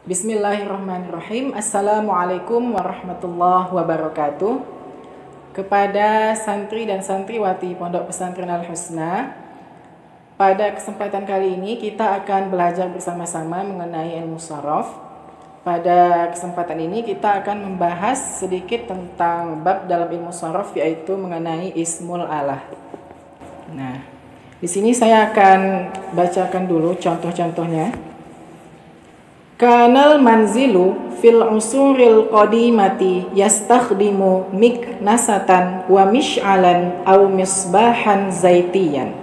Bismillahirrahmanirrahim. Assalamualaikum warahmatullahi wabarakatuh. Kepada santri dan santriwati Pondok Pesantren Al-Husna, pada kesempatan kali ini kita akan belajar bersama-sama mengenai ilmu sharaf. Pada kesempatan ini kita akan membahas sedikit tentang bab dalam ilmu sharaf, yaitu mengenai ismul alah. Nah, di sini saya akan bacakan dulu contoh-contohnya. Kanal manzilu fil usuril qadimati yastakhdimu miknasatan wa mish'alan aw misbahan zaitiyan.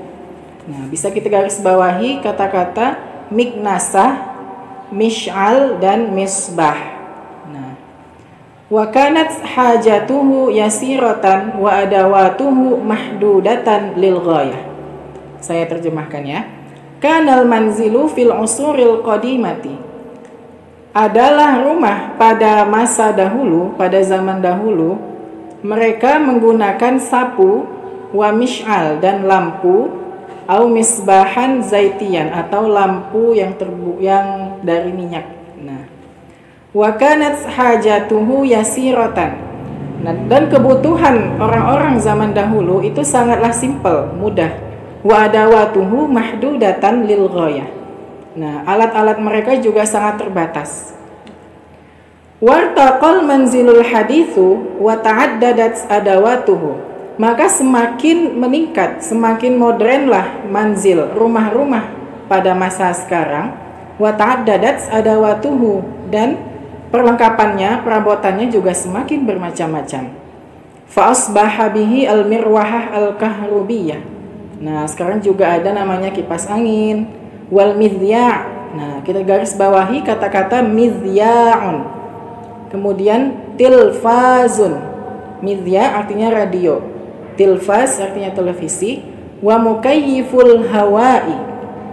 Nah, bisa kita garis bawahi kata-kata miknasah, mish'al dan misbah. Nah, wa kanat hajatuhu yasiratan wa adawatuhu mahdudatan lil ghayah. Saya terjemahkan ya. Kanal manzilu fil usuril qadimati adalah rumah pada masa dahulu, pada zaman dahulu, mereka menggunakan sapu, wa mish'al dan lampu, au misbahan zaitian atau lampu yang dari minyak. Nah, wa kanat hajatuhu yasiratan. Nah, dan kebutuhan orang-orang zaman dahulu itu sangatlah simpel, mudah. Wa adawatuhu mahdudatan lil ghayah. Nah, alat-alat mereka juga sangat terbatas. Wartaqal manzilul hadithu wa ta'addadat adawatuhu. Maka semakin meningkat, semakin modernlah manzil, rumah-rumah pada masa sekarang. Wa ta'addadat adawatuhu, dan perlengkapannya, perabotannya juga semakin bermacam-macam. Fa asbaha bihi al-mirwahah al-kahrubiyah. Nah, sekarang juga ada namanya kipas angin. Wal midya'. Nah, kita garis bawahi kata-kata midya'un. Kemudian tilfazun. Midya' artinya radio. Tilfaz artinya televisi. Wa mukayyiful hawa'i,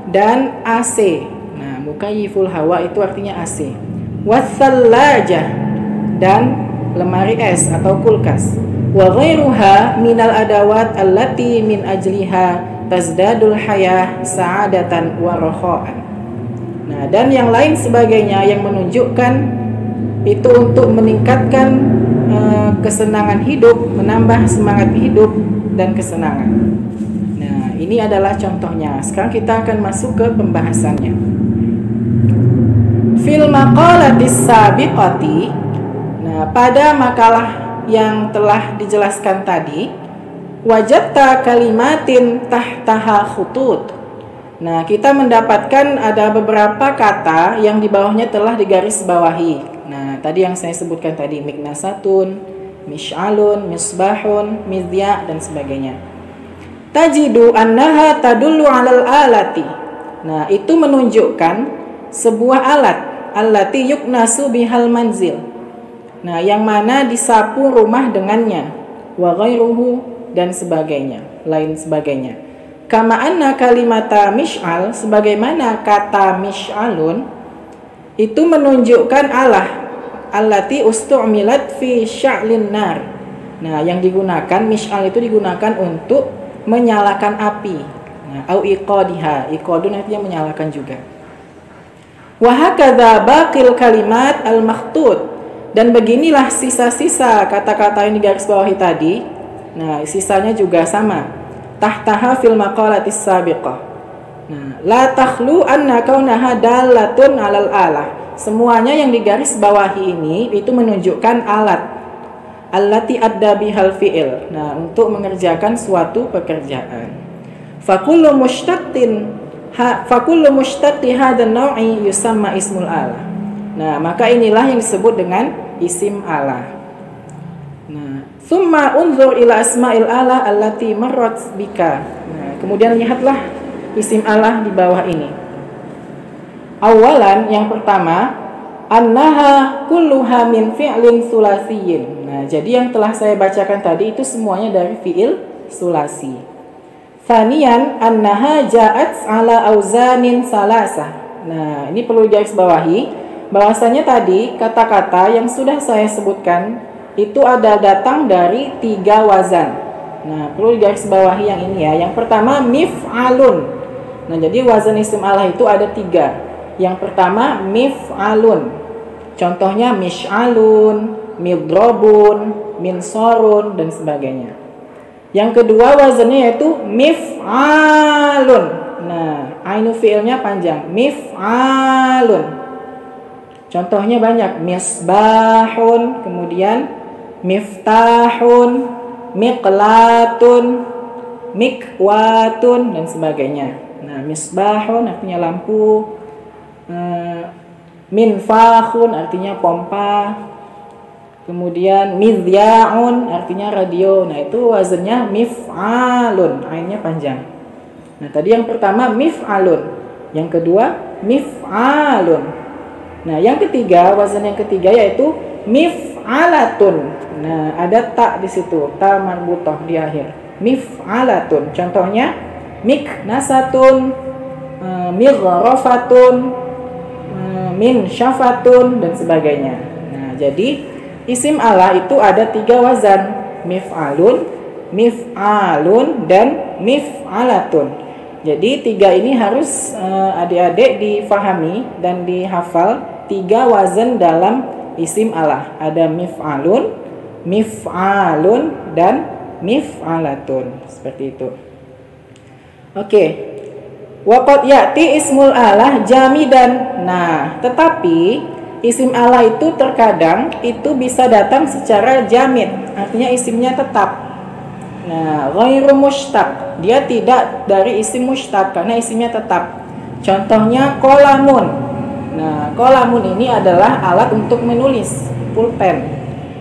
dan AC. Nah, mukayyiful hawa itu artinya AC. Wathallajah, dan lemari es atau kulkas. Wa ghairuha minal adawat allati min ajliha tazdadul hayah sa'adatan wa roho'an. Nah, dan yang lain sebagainya yang menunjukkan itu untuk meningkatkan kesenangan hidup, menambah semangat hidup dan kesenangan. Nah, ini adalah contohnya. Sekarang kita akan masuk ke pembahasannya. Fil maqalatis sabiqati. Nah, pada makalah yang telah dijelaskan tadi, wajadta kalimatin tahtaha khutut. Nah, kita mendapatkan ada beberapa kata yang di bawahnya telah digaris bawahi. Nah, tadi yang saya sebutkan tadi, miknasatun, mish'alun, misbahun, midya' dan sebagainya. Tajidu annaha tadullu 'alal alati. Nah, itu menunjukkan sebuah alat, allati yuknasu bihal manzil. Nah, yang mana disapu rumah dengannya. Wa ghairuhu, dan sebagainya, lain sebagainya. Kama anna kalimata mish'al, sebagaimana kata mish'alun itu menunjukkan Allah, allati ustu'milat fi sya'lin nar. Nah, yang digunakan mish'al itu digunakan untuk menyalakan api. Nah, au iqadiha, iqadun artinya menyalakan juga. Wa hakadha baqil kalimat al-makhtut, dan beginilah sisa-sisa kata-kata yang digaris bawahi tadi. Nah, sisanya juga sama. Tahtaha fil maqalatis sabiqah. Nah, la takhlu anna kaunaha dalatun 'alal alah. Semuanya yang digaris bawahi ini itu menunjukkan alat. Allati adda bihal fi'il. Nah, untuk mengerjakan suatu pekerjaan. Fakullu mushtaqi hadzal naw'i yusamma ismul alah. Nah, maka inilah yang disebut dengan isim alah. Summa unzur ila asma'il alah allati marrat bika. Nah, kemudian lihatlah isim alah di bawah ini. Awalan, yang pertama, annaha kulluha min fi'lin sulasiyin. Nah, jadi yang telah saya bacakan tadi itu semuanya dari fi'il sulasi. Thaniyan, annaha ja'at ala auzanin salasah. Nah, ini perlu digaris bawahi bahwasanya tadi kata-kata yang sudah saya sebutkan itu ada datang dari 3 wazan. Nah, perlu digaris bawahi yang ini ya. Yang pertama mif'alun. Nah, jadi wazan isim alah itu ada 3. Yang pertama mif'alun. Contohnya mish'alun, midrobun, minsorun, dan sebagainya. Yang kedua wazannya yaitu mif'alun. Nah, ainu fi'ilnya panjang, mif'alun. Contohnya banyak, misbahun, kemudian miftahun, miqlatun, mikwatun, dan sebagainya. Nah, misbahun artinya lampu, minfahun artinya pompa, kemudian midyaun artinya radio. Nah, itu wazannya mif'alun, ainnya panjang. Nah, tadi yang pertama mif'alun, yang kedua mif'alun. Nah, yang ketiga, wazan yang ketiga yaitu mif'alatun. Nah, ada ta di situ, ta marbutah di akhir. Mif'alatun. Contohnya miknasatun, mighrafatun, minsyafatun, dan sebagainya. Nah, jadi isim Allah itu ada 3 wazan, mif'alun, mif'alun, dan mif'alatun. Jadi 3 ini harus adik-adik difahami dan dihafal, 3 wazan dalam isim Allah. Ada mif'alun, mif'alun, dan mif'alatun. Seperti itu. Oke. Waqad ya'ti ismul Allah jamidan. Nah, tetapi isim Allah itu terkadang itu bisa datang secara jamid, artinya isimnya tetap. Nah, ghairu mushtaq, dia tidak dari isim mushtaq karena isimnya tetap. Contohnya qalamun. Nah, qalamun ini adalah alat untuk menulis, pulpen.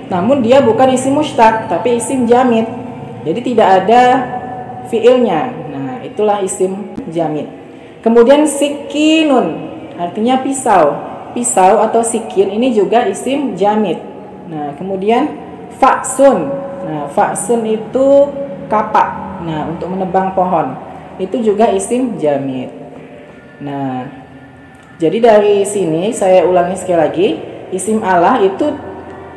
Namun dia bukan isim mushtaq tapi isim jamid. Jadi tidak ada fiilnya. Nah, itulah isim jamid. Kemudian sikinun artinya pisau. Pisau atau sikin ini juga isim jamid. Nah, kemudian fa'sun. Nah, fa'sun itu kapak. Nah, untuk menebang pohon. Itu juga isim jamid. Nah, jadi dari sini saya ulangi sekali lagi, isim Allah itu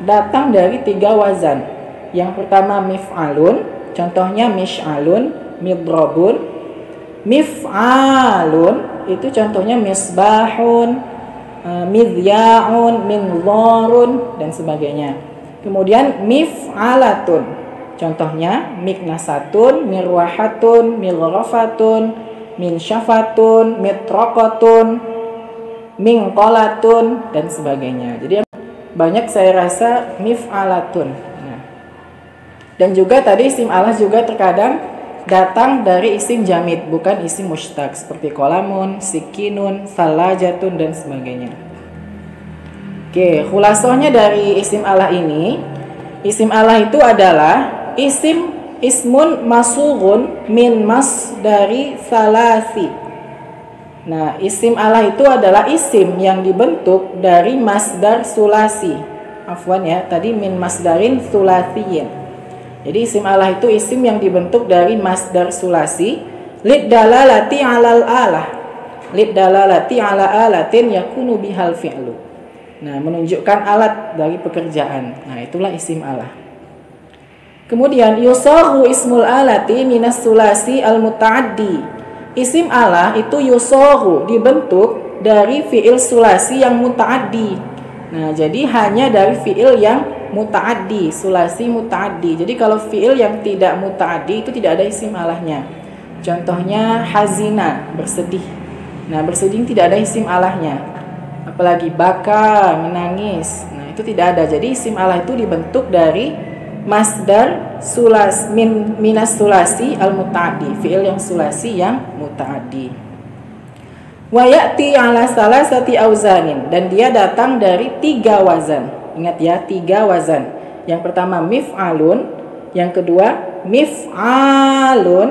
datang dari 3 wazan. Yang pertama mif'alun, contohnya mish'alun, midrobun. Mif'alun itu contohnya misbahun, midyaun, minzarun, dan sebagainya. Kemudian mif'alatun, contohnya miknasatun, mirwahatun, mighrafatun, minsyafatun, mitraqatun, minqalatun, dan sebagainya. Jadi banyak saya rasa mif'alatun. Nah, dan juga tadi isim Allah juga terkadang datang dari isim jamid, bukan isim mushtaq, seperti qalamun, sikinun, salajatun, dan sebagainya. Oke, khulasohnya dari isim Allah ini, isim Allah itu adalah ismun masughun min masdari salasi. Nah, isim Allah itu adalah isim yang dibentuk dari masdar sulasi. Afwan ya, tadi min masdarin sulasiyin. Jadi isim Allah itu isim yang dibentuk dari masdar sulasi, lid dalalati 'alal alah. Lid dalalati 'ala alatin yakunu bihal fi'lu. Nah, menunjukkan alat dari pekerjaan. Nah, itulah isim Allah. Kemudian yusaghu ismul alati minas sulasi al-muta'addi. Isim Allah itu yusaghu, dibentuk dari fi'il sulasi yang muta'addi. Nah, jadi hanya dari fi'il yang muta'addi, sulasi muta'addi. Jadi kalau fi'il yang tidak muta'addi itu tidak ada isim Allahnya. Contohnya hazina, bersedih. Nah, bersedih tidak ada isim Allahnya. Apalagi baka, menangis. Nah, itu tidak ada. Jadi isim Allah itu dibentuk dari masdar minas sulasi al-muta'addi, fi'il yang sulasi yang muta'addi. Wa ya'ti 'ala salasati auzanin, dan dia datang dari 3 wazan. Ingat ya, 3 wazan. Yang pertama mif'alun, yang kedua mif'alun,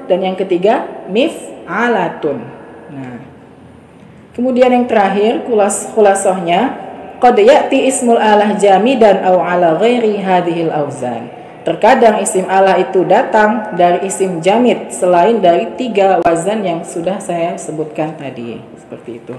dan yang ketiga mif'alatun. Nah, kemudian yang terakhir khulasohnya qad ya'ti ismul Allah jamidan aw ala ghairi hadhil auzan. Terkadang isim Allah itu datang dari isim jamid selain dari 3 wazan yang sudah saya sebutkan tadi. Seperti itu.